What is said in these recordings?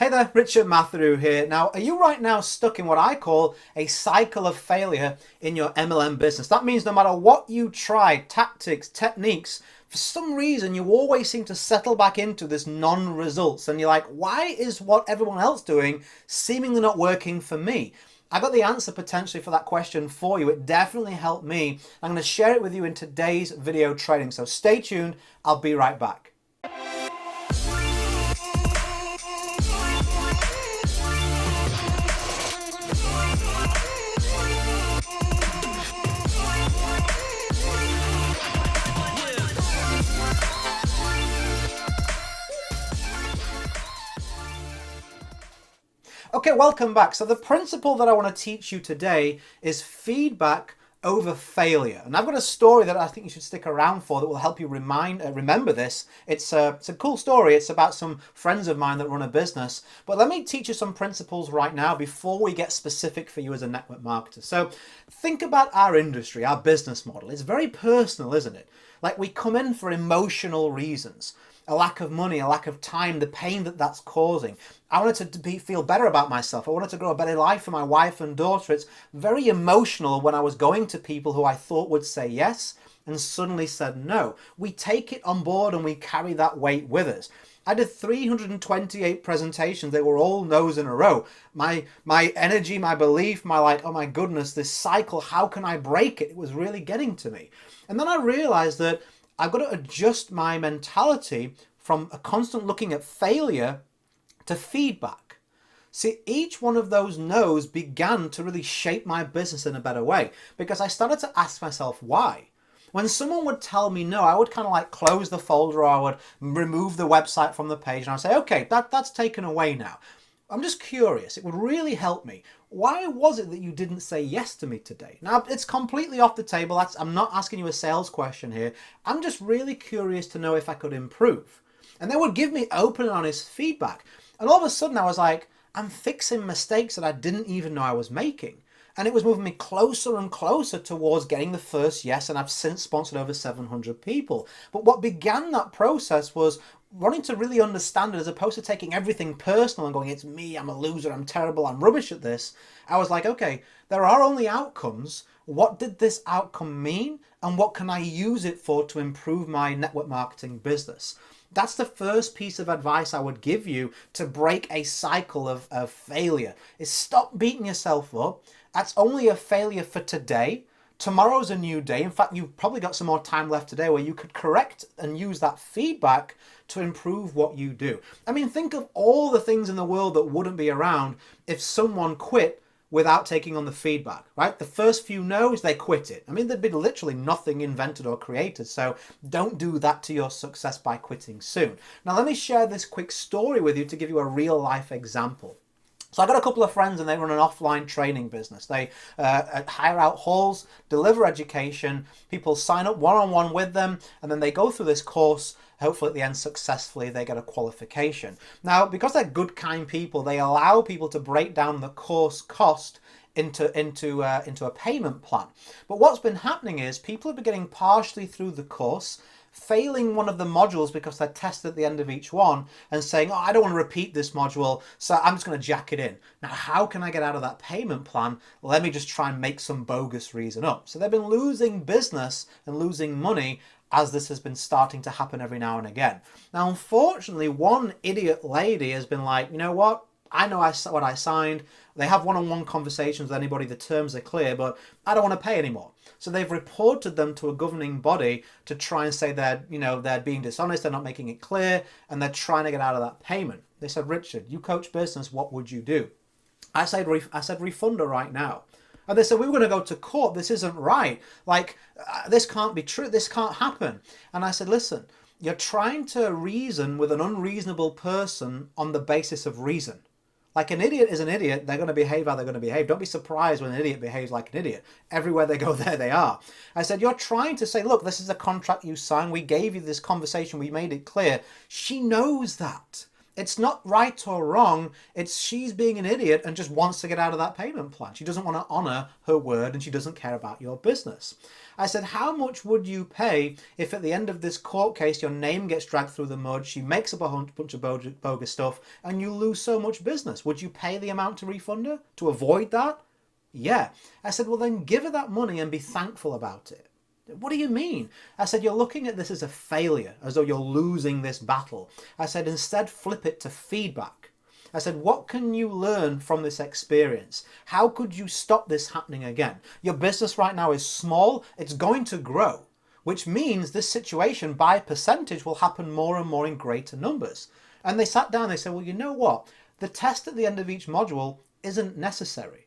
Hey there, Richard Matharoo here. Now, are you right now stuck in what I call a cycle of failure in your MLM business? That means no matter what you try, tactics, techniques, for some reason you always seem to settle back into this non-results. And you're like, why is what everyone else doing seemingly not working for me? I got the answer potentially for that question for you. It definitely helped me. I'm going to share it with you in today's video training. So stay tuned. I'll be right back. Okay, welcome back. So the principle that I want to teach you today is feedback over failure. And I've got a story that I think you should stick around for that will help you remember this. It's a cool story. It's about some friends of mine that run a business. But let me teach you some principles right now before we get specific for you as a network marketer. So think about our industry, our business model. It's very personal, isn't it? Like we come in for emotional reasons. A lack of money, a lack of time, the pain that that's causing. I wanted to feel better about myself. I wanted to grow a better life for my wife and daughter. It's very emotional when I was going to people who I thought would say yes and suddenly said no. We take it on board and we carry that weight with us. I did 328 presentations. They were all no's in a row. My energy, my belief, oh my goodness, this cycle, how can I break it? It was really getting to me. And then I realized that I've got to adjust my mentality from a constant looking at failure to feedback. See, each one of those no's began to really shape my business in a better way because I started to ask myself why. When someone would tell me no, I would kind of like close the folder or I would remove the website from the page and I'd say, okay, that's taken away now. I'm just curious. It would really help me. Why was it that you didn't say yes to me today? Now, it's completely off the table. I'm not asking you a sales question here. I'm just really curious to know if I could improve. And they would give me open and honest feedback. And all of a sudden I was like, I'm fixing mistakes that I didn't even know I was making. And it was moving me closer and closer towards getting the first yes, and I've since sponsored over 700 people. But what began that process was wanting to really understand it as opposed to taking everything personal and going, it's me, I'm a loser, I'm terrible, I'm rubbish at this. I was like, okay, there are only outcomes. What did this outcome mean? And what can I use it for to improve my network marketing business? That's the first piece of advice I would give you to break a cycle of failure, is stop beating yourself up. That's only a failure for today. Tomorrow's a new day. In fact, you've probably got some more time left today where you could correct and use that feedback to improve what you do. I mean, think of all the things in the world that wouldn't be around if someone quit without taking on the feedback, right? The first few no's, they quit it. I mean, there'd be literally nothing invented or created, so don't do that to your success by quitting soon. Now, let me share this quick story with you to give you a real life example. So I got a couple of friends and they run an offline training business. They hire out halls, deliver education, people sign up one-on-one with them, and then they go through this course. Hopefully at the end successfully they get a qualification. Now, because they're good, kind people, they allow people to break down the course cost into a payment plan. But what's been happening is people have been getting partially through the course, failing one of the modules because they're tested at the end of each one and saying, oh, I don't want to repeat this module, so I'm just going to jack it in. Now, how can I get out of that payment plan? Let me just try and make some bogus reason up. So they've been losing business and losing money as this has been starting to happen every now and again. Now, unfortunately, one idiot lady has been like, you know what? I know what I signed. They have one-on-one conversations with anybody. The terms are clear, but I don't want to pay anymore. So they've reported them to a governing body to try and say they're being dishonest, they're not making it clear, and they're trying to get out of that payment. They said, Richard, you coach business, what would you do? I said, refund her right now. And they said, we were going to go to court. This isn't right. This can't be true. This can't happen. And I said, listen, you're trying to reason with an unreasonable person on the basis of reason. Like, an idiot is an idiot. They're going to behave how they're going to behave. Don't be surprised when an idiot behaves like an idiot. Everywhere they go, there they are. I said, you're trying to say, look, this is a contract you signed. We gave you this conversation. We made it clear. She knows that. It's not right or wrong. It's she's being an idiot and just wants to get out of that payment plan. She doesn't want to honor her word and she doesn't care about your business. I said, how much would you pay if at the end of this court case your name gets dragged through the mud, she makes up a bunch of bogus stuff, and you lose so much business? Would you pay the amount to refund her to avoid that? Yeah. I said, well, then give her that money and be thankful about it. What do you mean? I said, you're looking at this as a failure, as though you're losing this battle. I said, instead flip it to feedback. I said, what can you learn from this experience? How could you stop this happening again? Your business right now is small. It's going to grow, which means this situation by percentage will happen more and more in greater numbers. And they sat down, they said, well, you know what? The test at the end of each module isn't necessary.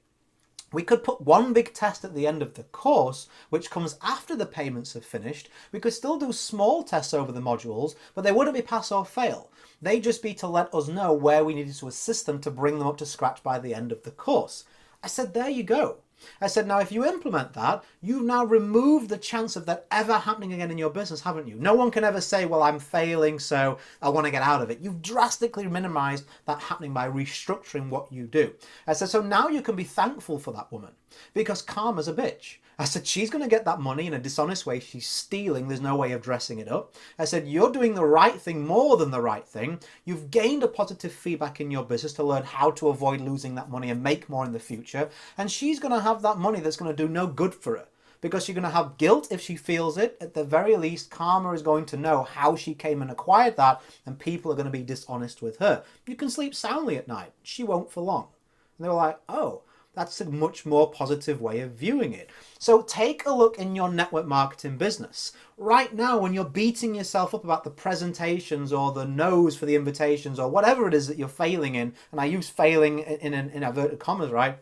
We could put one big test at the end of the course, which comes after the payments have finished. We could still do small tests over the modules, but they wouldn't be pass or fail. They'd just be to let us know where we needed to assist them to bring them up to scratch by the end of the course. I said, there you go. I said, now if you implement that, you've now removed the chance of that ever happening again in your business, haven't you? No one can ever say, well, I'm failing, so I want to get out of it. You've drastically minimized that happening by restructuring what you do. I said, so now you can be thankful for that woman because karma's a bitch. I said, she's going to get that money in a dishonest way. She's stealing. There's no way of dressing it up. I said, you're doing the right thing more than the right thing. You've gained a positive feedback in your business to learn how to avoid losing that money and make more in the future. And she's going to have that money that's going to do no good for her because she's going to have guilt if she feels it. At the very least, karma is going to know how she came and acquired that, and people are going to be dishonest with her. You can sleep soundly at night. She won't for long. And they were like, oh, that's a much more positive way of viewing it. So take a look in your network marketing business. Right now, when you're beating yourself up about the presentations or the no's for the invitations or whatever it is that you're failing in, and I use failing in inverted commas, right?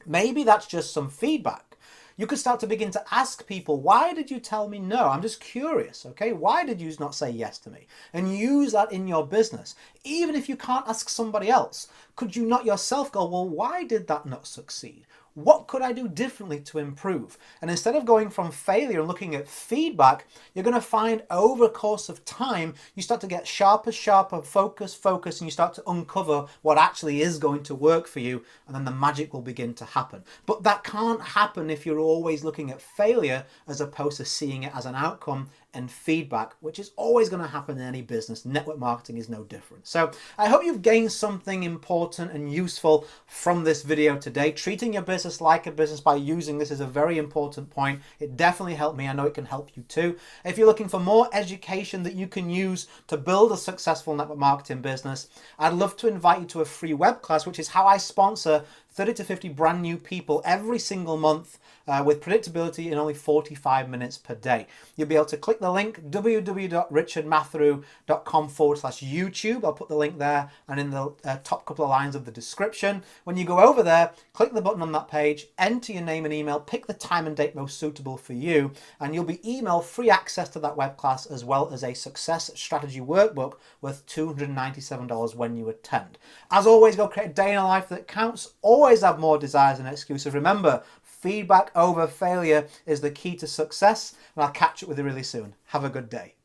Maybe that's just some feedback. You could start to begin to ask people, why did you tell me no? I'm just curious, okay? Why did you not say yes to me? And use that in your business. Even if you can't ask somebody else, could you not yourself go, well, why did that not succeed? What could I do differently to improve? And instead of going from failure and looking at feedback, you're going to find over a course of time, you start to get sharper, focus, and you start to uncover what actually is going to work for you, and then the magic will begin to happen. But that can't happen if you're always looking at failure as opposed to seeing it as an outcome and feedback, which is always going to happen in any business. Network marketing is no different. So I hope you've gained something important and useful from this video today. Treating your business like a business by using this is a very important point. It definitely helped me. I know it can help you too. If you're looking for more education that you can use to build a successful network marketing business, I'd love to invite you to a free web class, which is how I sponsor 30 to 50 brand new people every single month with predictability in only 45 minutes per day. You'll be able to click the link www.richardmatharoo.com/YouTube. I'll put the link there and in the top couple of lines of the description. When you go over there, click the button on that page, enter your name and email, pick the time and date most suitable for you, and you'll be emailed free access to that web class as well as a success strategy workbook worth $297 when you attend. As always, go create a day in a life that counts. Always have more desires than excuses. Remember, feedback over failure is the key to success, and I'll catch up with you really soon. Have a good day.